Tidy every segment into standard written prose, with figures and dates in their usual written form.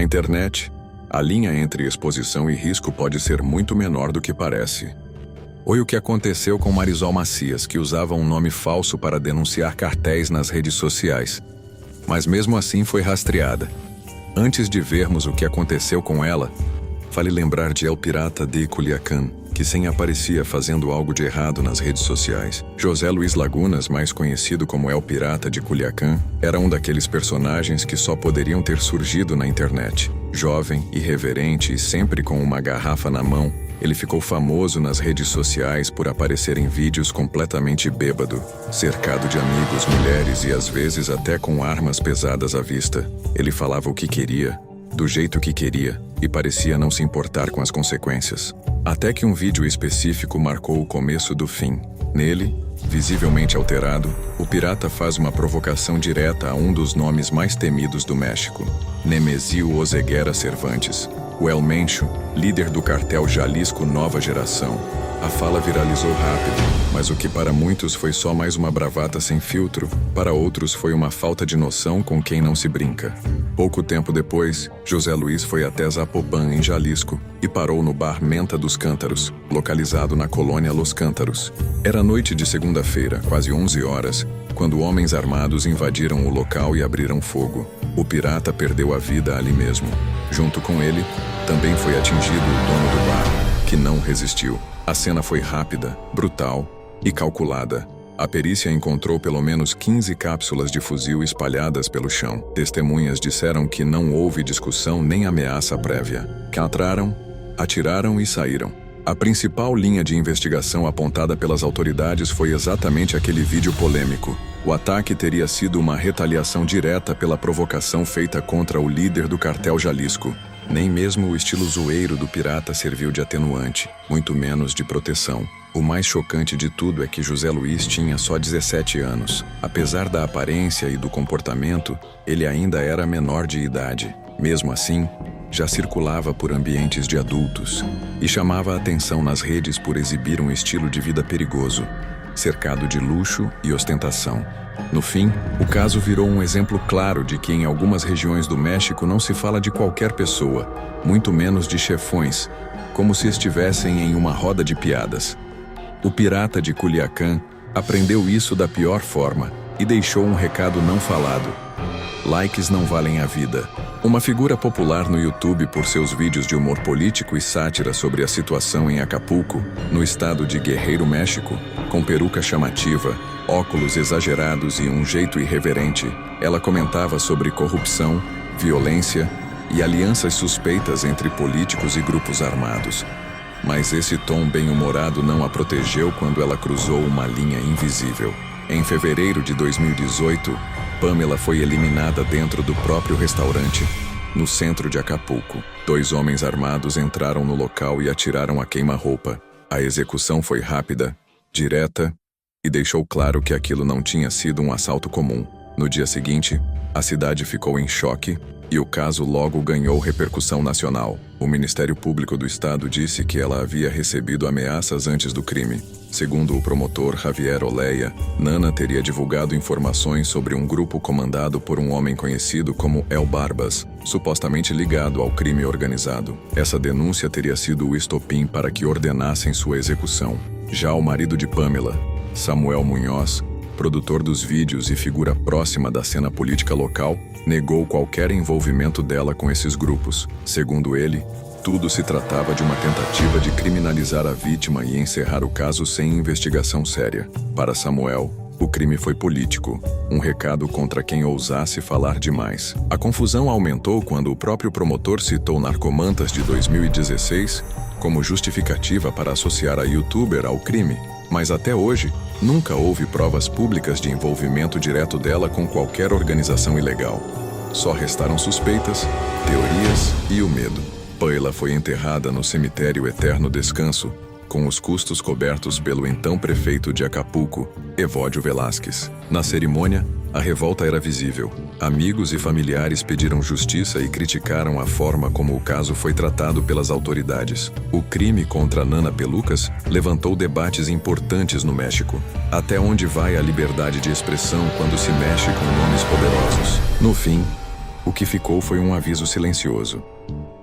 internet, a linha entre exposição e risco pode ser muito menor do que parece. Foi o que aconteceu com Marisol Macias, que usava um nome falso para denunciar cartéis nas redes sociais. Mas mesmo assim foi rastreada. Antes de vermos o que aconteceu com ela, vale lembrar de El Pirata de Culiacán, que sempre aparecia fazendo algo de errado nas redes sociais. José Luiz Lagunas, mais conhecido como El Pirata de Culiacán, era um daqueles personagens que só poderiam ter surgido na internet. Jovem, irreverente e sempre com uma garrafa na mão, ele ficou famoso nas redes sociais por aparecer em vídeos completamente bêbado, cercado de amigos, mulheres e às vezes até com armas pesadas à vista. Ele falava o que queria, do jeito que queria, e parecia não se importar com as consequências. Até que um vídeo específico marcou o começo do fim. Nele, visivelmente alterado, o pirata faz uma provocação direta a um dos nomes mais temidos do México, Nemesio Oseguera Cervantes, o El Mencho, líder do cartel Jalisco Nova Geração. A fala viralizou rápido, mas o que para muitos foi só mais uma bravata sem filtro, para outros foi uma falta de noção com quem não se brinca. Pouco tempo depois, José Luiz foi até Zapopan, em Jalisco, e parou no bar Menta dos Cântaros, localizado na colônia Los Cântaros. Era noite de segunda-feira, quase 11 horas, quando homens armados invadiram o local e abriram fogo. O pirata perdeu a vida ali mesmo. Junto com ele, também foi atingido o dono do bar, que não resistiu. A cena foi rápida, brutal e calculada. A perícia encontrou pelo menos 15 cápsulas de fuzil espalhadas pelo chão. Testemunhas disseram que não houve discussão nem ameaça prévia. Que entraram, atiraram e saíram. A principal linha de investigação apontada pelas autoridades foi exatamente aquele vídeo polêmico. O ataque teria sido uma retaliação direta pela provocação feita contra o líder do cartel Jalisco. Nem mesmo o estilo zoeiro do pirata serviu de atenuante, muito menos de proteção. O mais chocante de tudo é que José Luiz tinha só 17 anos. Apesar da aparência e do comportamento, ele ainda era menor de idade. Mesmo assim, já circulava por ambientes de adultos e chamava a atenção nas redes por exibir um estilo de vida perigoso, cercado de luxo e ostentação. No fim, o caso virou um exemplo claro de que em algumas regiões do México não se fala de qualquer pessoa, muito menos de chefões, como se estivessem em uma roda de piadas. O pirata de Culiacán aprendeu isso da pior forma e deixou um recado não falado: likes não valem a vida. Uma figura popular no YouTube por seus vídeos de humor político e sátira sobre a situação em Acapulco, no estado de Guerreiro, México, com peruca chamativa, óculos exagerados e um jeito irreverente, ela comentava sobre corrupção, violência e alianças suspeitas entre políticos e grupos armados. Mas esse tom bem-humorado não a protegeu quando ela cruzou uma linha invisível. Em fevereiro de 2018, Pamela foi eliminada dentro do próprio restaurante, no centro de Acapulco. 2 homens armados entraram no local e atiraram a queima-roupa. A execução foi rápida, direta, e deixou claro que aquilo não tinha sido um assalto comum. No dia seguinte, a cidade ficou em choque e o caso logo ganhou repercussão nacional. O Ministério Público do Estado disse que ela havia recebido ameaças antes do crime. Segundo o promotor Javier Oleia, Nana teria divulgado informações sobre um grupo comandado por um homem conhecido como El Barbas, supostamente ligado ao crime organizado. Essa denúncia teria sido o estopim para que ordenassem sua execução. Já o marido de Pamela, Samuel Munhoz, produtor dos vídeos e figura próxima da cena política local, negou qualquer envolvimento dela com esses grupos. Segundo ele, tudo se tratava de uma tentativa de criminalizar a vítima e encerrar o caso sem investigação séria. Para Samuel, o crime foi político, um recado contra quem ousasse falar demais. A confusão aumentou quando o próprio promotor citou Narcomantas de 2016 como justificativa para associar a youtuber ao crime, mas até hoje, nunca houve provas públicas de envolvimento direto dela com qualquer organização ilegal. Só restaram suspeitas, teorias e o medo. Pamela foi enterrada no cemitério Eterno Descanso, com os custos cobertos pelo então prefeito de Acapulco, Evódio Velásquez. Na cerimônia, a revolta era visível. Amigos e familiares pediram justiça e criticaram a forma como o caso foi tratado pelas autoridades. O crime contra Nana Pelucas levantou debates importantes no México. Até onde vai a liberdade de expressão quando se mexe com nomes poderosos? No fim, O que ficou foi um aviso silencioso.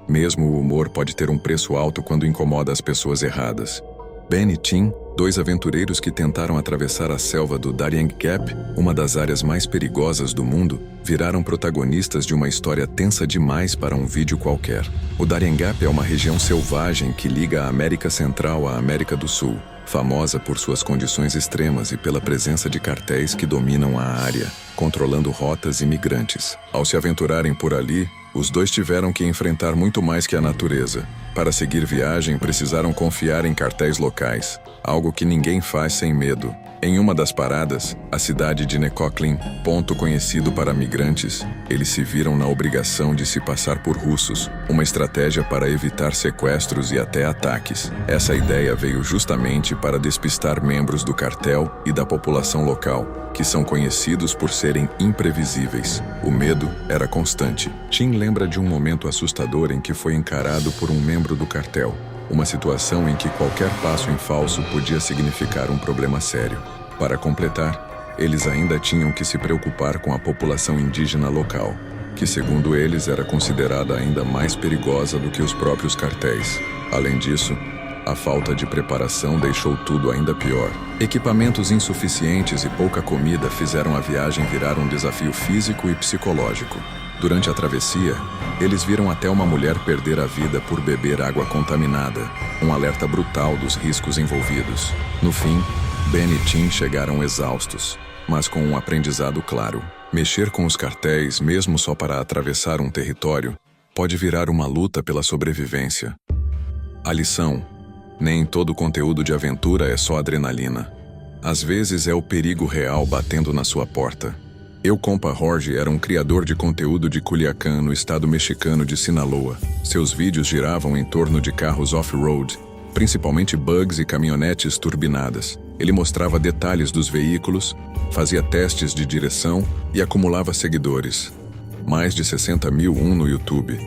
Mesmo o humor pode ter um preço alto quando incomoda as pessoas erradas. Ben e Tim, dois aventureiros que tentaram atravessar a selva do Darien Gap, uma das áreas mais perigosas do mundo, viraram protagonistas de uma história tensa demais para um vídeo qualquer. O Darien Gap é uma região selvagem que liga a América Central à América do Sul, famosa por suas condições extremas e pela presença de cartéis que dominam a área, controlando rotas e migrantes. Ao se aventurarem por ali, os dois tiveram que enfrentar muito mais que a natureza. Para seguir viagem, precisaram confiar em cartéis locais, algo que ninguém faz sem medo. Em uma das paradas, a cidade de Necoclin, ponto conhecido para migrantes, eles se viram na obrigação de se passar por russos, uma estratégia para evitar sequestros e até ataques. Essa ideia veio justamente para despistar membros do cartel e da população local, que são conhecidos por serem imprevisíveis. O medo era constante. Tim lembra de um momento assustador em que foi encarado por um membro do cartel. Uma situação em que qualquer passo em falso podia significar um problema sério. Para completar, eles ainda tinham que se preocupar com a população indígena local, que segundo eles era considerada ainda mais perigosa do que os próprios cartéis. Além disso, a falta de preparação deixou tudo ainda pior. Equipamentos insuficientes e pouca comida fizeram a viagem virar um desafio físico e psicológico. Durante a travessia, eles viram até uma mulher perder a vida por beber água contaminada, um alerta brutal dos riscos envolvidos. No fim, Ben e Tim chegaram exaustos, mas com um aprendizado claro. Mexer com os cartéis, mesmo só para atravessar um território, pode virar uma luta pela sobrevivência. A lição: nem todo conteúdo de aventura é só adrenalina. Às vezes é o perigo real batendo na sua porta. Eu Compa Jorge era um criador de conteúdo de Culiacán, no estado mexicano de Sinaloa. Seus vídeos giravam em torno de carros off-road, principalmente bugs e caminhonetes turbinadas. Ele mostrava detalhes dos veículos, fazia testes de direção e acumulava seguidores. Mais de 60 mil no YouTube.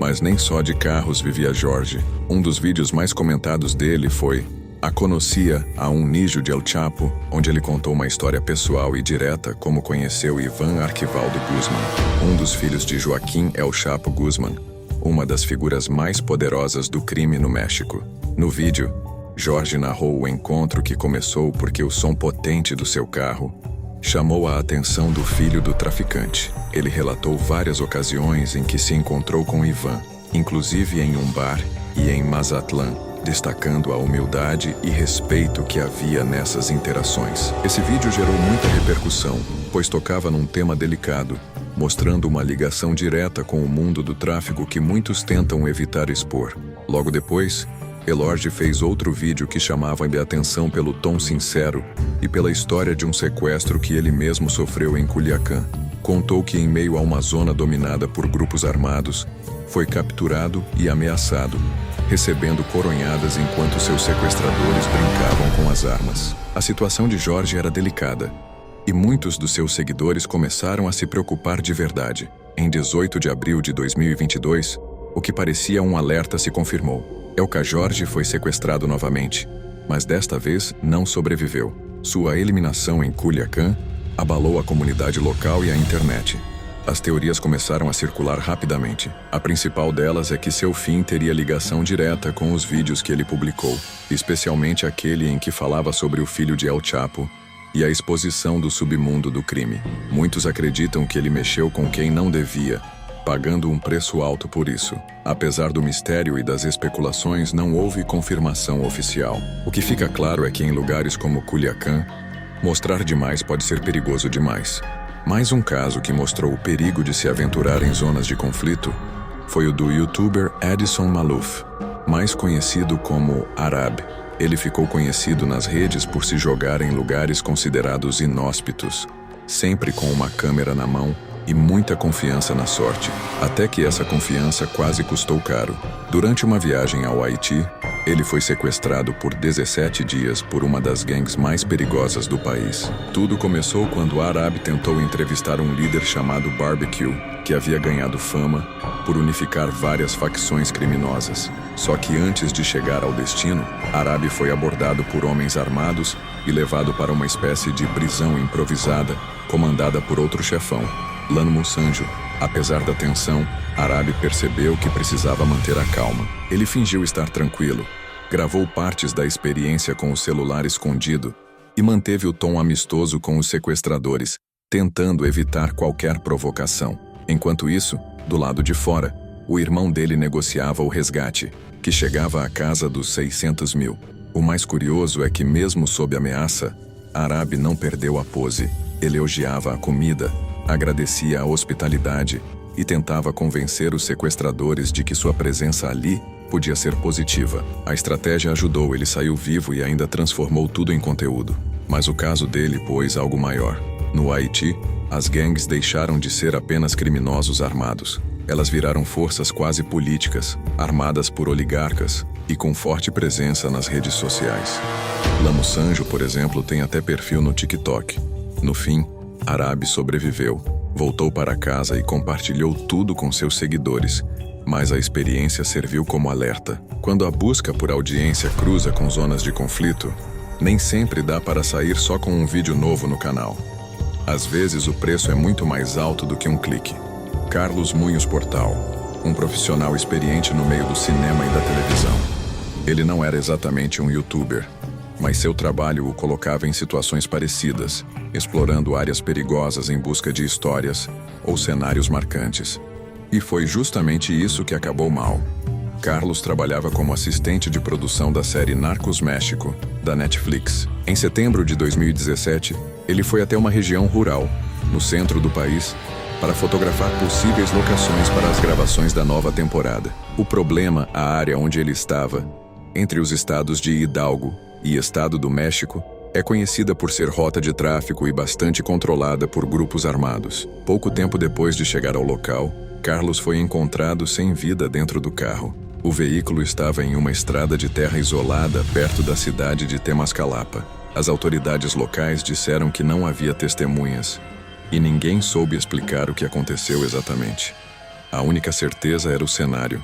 Mas nem só de carros vivia Jorge. Um dos vídeos mais comentados dele foi A Conocía a um Niño de El Chapo, onde ele contou uma história pessoal e direta como conheceu Iván Arquivaldo Guzmán, um dos filhos de Joaquim El Chapo Guzmán, uma das figuras mais poderosas do crime no México. No vídeo, Jorge narrou o encontro que começou porque o som potente do seu carro chamou a atenção do filho do traficante. Ele relatou várias ocasiões em que se encontrou com Iván, inclusive em um bar e em Mazatlán, destacando a humildade e respeito que havia nessas interações. Esse vídeo gerou muita repercussão, pois tocava num tema delicado, mostrando uma ligação direta com o mundo do tráfico que muitos tentam evitar expor. Logo depois, Elorge fez outro vídeo que chamava a atenção pelo tom sincero e pela história de um sequestro que ele mesmo sofreu em Culiacán. Contou que em meio a uma zona dominada por grupos armados, foi capturado e ameaçado, recebendo coronhadas enquanto seus sequestradores brincavam com as armas. A situação de Jorge era delicada, e muitos dos seus seguidores começaram a se preocupar de verdade. Em 18 de abril de 2022, o que parecia um alerta se confirmou. Elca Jorge foi sequestrado novamente, mas desta vez não sobreviveu. Sua eliminação em Culiacán abalou a comunidade local e a internet. As teorias começaram a circular rapidamente. A principal delas é que seu fim teria ligação direta com os vídeos que ele publicou, especialmente aquele em que falava sobre o filho de El Chapo e a exposição do submundo do crime. Muitos acreditam que ele mexeu com quem não devia, pagando um preço alto por isso. Apesar do mistério e das especulações, não houve confirmação oficial. O que fica claro é que em lugares como Culiacán, mostrar demais pode ser perigoso demais. Mais um caso que mostrou o perigo de se aventurar em zonas de conflito foi o do youtuber Edson Maluf, mais conhecido como Arab. Ele ficou conhecido nas redes por se jogar em lugares considerados inóspitos, sempre com uma câmera na mão e muita confiança na sorte, até que essa confiança quase custou caro. Durante uma viagem ao Haiti, ele foi sequestrado por 17 dias por uma das gangues mais perigosas do país. Tudo começou quando Arab tentou entrevistar um líder chamado Barbecue, que havia ganhado fama por unificar várias facções criminosas. Só que antes de chegar ao destino, Arab foi abordado por homens armados e levado para uma espécie de prisão improvisada, comandada por outro chefão, Lano Sanjo. Apesar da tensão, Arabi percebeu que precisava manter a calma. Ele fingiu estar tranquilo, gravou partes da experiência com o celular escondido e manteve o tom amistoso com os sequestradores, tentando evitar qualquer provocação. Enquanto isso, do lado de fora, o irmão dele negociava o resgate, que chegava à casa dos 600 mil. O mais curioso é que, mesmo sob ameaça, Arabi não perdeu a pose. Ele elogiava a comida, agradecia a hospitalidade e tentava convencer os sequestradores de que sua presença ali podia ser positiva. A estratégia ajudou, ele saiu vivo e ainda transformou tudo em conteúdo. Mas o caso dele pôs algo maior. No Haiti, as gangues deixaram de ser apenas criminosos armados. Elas viraram forças quase políticas, armadas por oligarcas e com forte presença nas redes sociais. Lano Sanjo, por exemplo, tem até perfil no TikTok. No fim, Arabi sobreviveu, voltou para casa e compartilhou tudo com seus seguidores, mas a experiência serviu como alerta. Quando a busca por audiência cruza com zonas de conflito, nem sempre dá para sair só com um vídeo novo no canal. Às vezes o preço é muito mais alto do que um clique. Carlos Munhoz Portal, um profissional experiente no meio do cinema e da televisão. Ele não era exatamente um youtuber, mas seu trabalho o colocava em situações parecidas, explorando áreas perigosas em busca de histórias ou cenários marcantes. E foi justamente isso que acabou mal. Carlos trabalhava como assistente de produção da série Narcos México, da Netflix. Em setembro de 2017, ele foi até uma região rural, no centro do país, para fotografar possíveis locações para as gravações da nova temporada. O problema, a área onde ele estava, entre os estados de Hidalgo e Estado do México, é conhecida por ser rota de tráfico e bastante controlada por grupos armados. Pouco tempo depois de chegar ao local, Carlos foi encontrado sem vida dentro do carro. O veículo estava em uma estrada de terra isolada perto da cidade de Temascalapa. As autoridades locais disseram que não havia testemunhas e ninguém soube explicar o que aconteceu exatamente. A única certeza era o cenário.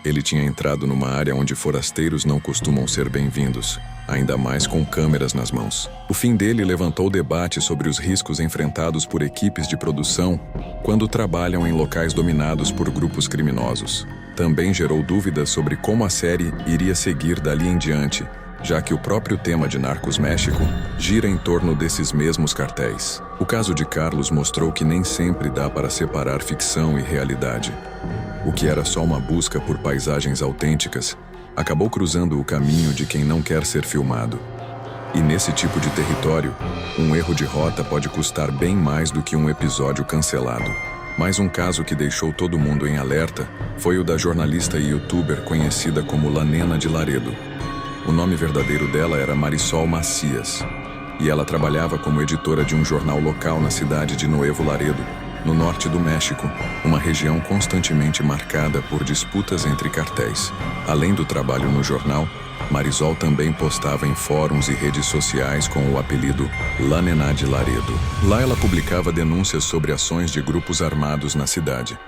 Ele tinha entrado numa área onde forasteiros não costumam ser bem-vindos, ainda mais com câmeras nas mãos. O fim dele levantou debate sobre os riscos enfrentados por equipes de produção quando trabalham em locais dominados por grupos criminosos. Também gerou dúvidas sobre como a série iria seguir dali em diante, já que o próprio tema de Narcos México gira em torno desses mesmos cartéis. O caso de Carlos mostrou que nem sempre dá para separar ficção e realidade. O que era só uma busca por paisagens autênticas acabou cruzando o caminho de quem não quer ser filmado. E nesse tipo de território, um erro de rota pode custar bem mais do que um episódio cancelado. Mais um caso que deixou todo mundo em alerta foi o da jornalista e youtuber conhecida como Lanena de Laredo. O nome verdadeiro dela era Marisol Macias, e ela trabalhava como editora de um jornal local na cidade de Nuevo Laredo, no norte do México, uma região constantemente marcada por disputas entre cartéis. Além do trabalho no jornal, Marisol também postava em fóruns e redes sociais com o apelido Lanena de Laredo. Lá ela publicava denúncias sobre ações de grupos armados na cidade.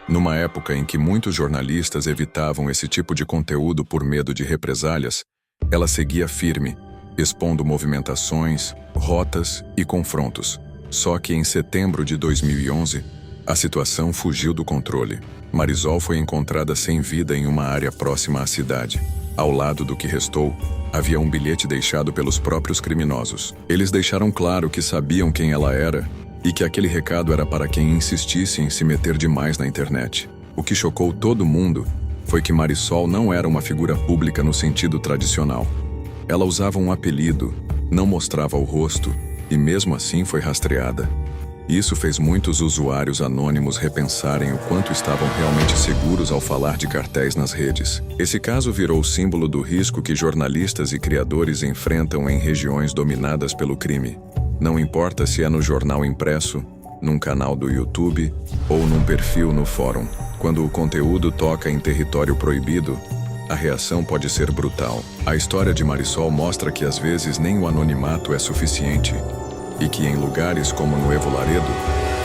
Numa época em que muitos jornalistas evitavam esse tipo de conteúdo por medo de represálias, ela seguia firme, expondo movimentações, rotas e confrontos. Só que em setembro de 2011, a situação fugiu do controle. Marisol foi encontrada sem vida em uma área próxima à cidade. Ao lado do que restou, havia um bilhete deixado pelos próprios criminosos. Eles deixaram claro que sabiam quem ela era e que aquele recado era para quem insistisse em se meter demais na internet. O que chocou todo mundo foi que Marisol não era uma figura pública no sentido tradicional. Ela usava um apelido, não mostrava o rosto e mesmo assim foi rastreada. Isso fez muitos usuários anônimos repensarem o quanto estavam realmente seguros ao falar de cartéis nas redes. Esse caso virou símbolo do risco que jornalistas e criadores enfrentam em regiões dominadas pelo crime. Não importa se é no jornal impresso, num canal do YouTube ou num perfil no fórum. Quando o conteúdo toca em território proibido, a reação pode ser brutal. A história de Marisol mostra que às vezes nem o anonimato é suficiente e que em lugares como Nuevo Laredo,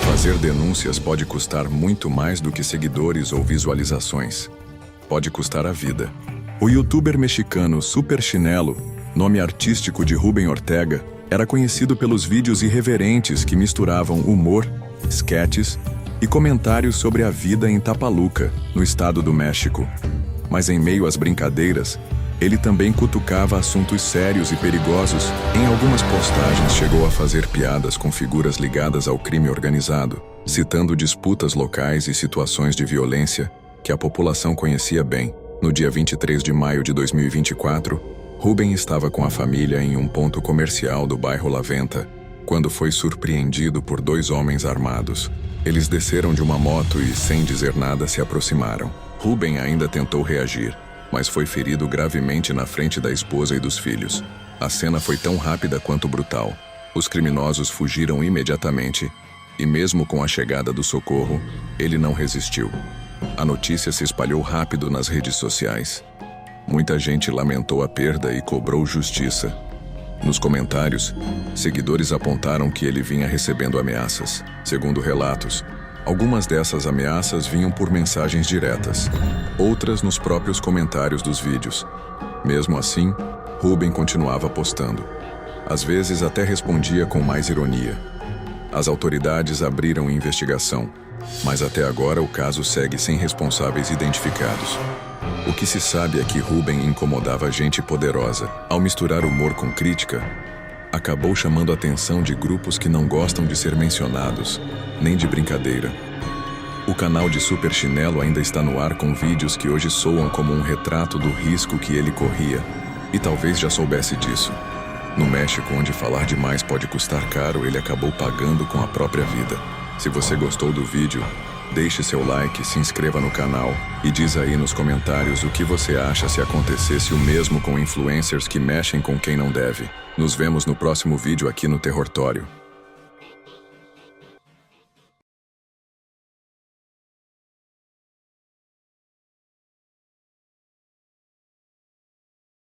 fazer denúncias pode custar muito mais do que seguidores ou visualizações. Pode custar a vida. O youtuber mexicano Super Chinelo, nome artístico de Rubén Ortega, era conhecido pelos vídeos irreverentes que misturavam humor, sketches e comentários sobre a vida em Tapaluca, no estado do México. Mas em meio às brincadeiras, ele também cutucava assuntos sérios e perigosos. Em algumas postagens chegou a fazer piadas com figuras ligadas ao crime organizado, citando disputas locais e situações de violência que a população conhecia bem. No dia 23 de maio de 2024, Rubem estava com a família em um ponto comercial do bairro La Venta, quando foi surpreendido por 2 homens armados. Eles desceram de uma moto e, sem dizer nada, se aproximaram. Rubem ainda tentou reagir, mas foi ferido gravemente na frente da esposa e dos filhos. A cena foi tão rápida quanto brutal. Os criminosos fugiram imediatamente, e mesmo com a chegada do socorro, ele não resistiu. A notícia se espalhou rápido nas redes sociais. Muita gente lamentou a perda e cobrou justiça. Nos comentários, seguidores apontaram que ele vinha recebendo ameaças. Segundo relatos, algumas dessas ameaças vinham por mensagens diretas, outras nos próprios comentários dos vídeos. Mesmo assim, Rubem continuava postando. Às vezes até respondia com mais ironia. As autoridades abriram investigação, mas até agora o caso segue sem responsáveis identificados. O que se sabe é que Rubem incomodava gente poderosa. Ao misturar humor com crítica, acabou chamando a atenção de grupos que não gostam de ser mencionados, nem de brincadeira. O canal de Super Chinelo ainda está no ar com vídeos que hoje soam como um retrato do risco que ele corria, e talvez já soubesse disso. No México, onde falar demais pode custar caro, ele acabou pagando com a própria vida. Se você gostou do vídeo, deixe seu like, se inscreva no canal e diz aí nos comentários o que você acha se acontecesse o mesmo com influencers que mexem com quem não deve. Nos vemos no próximo vídeo aqui no Terrortório.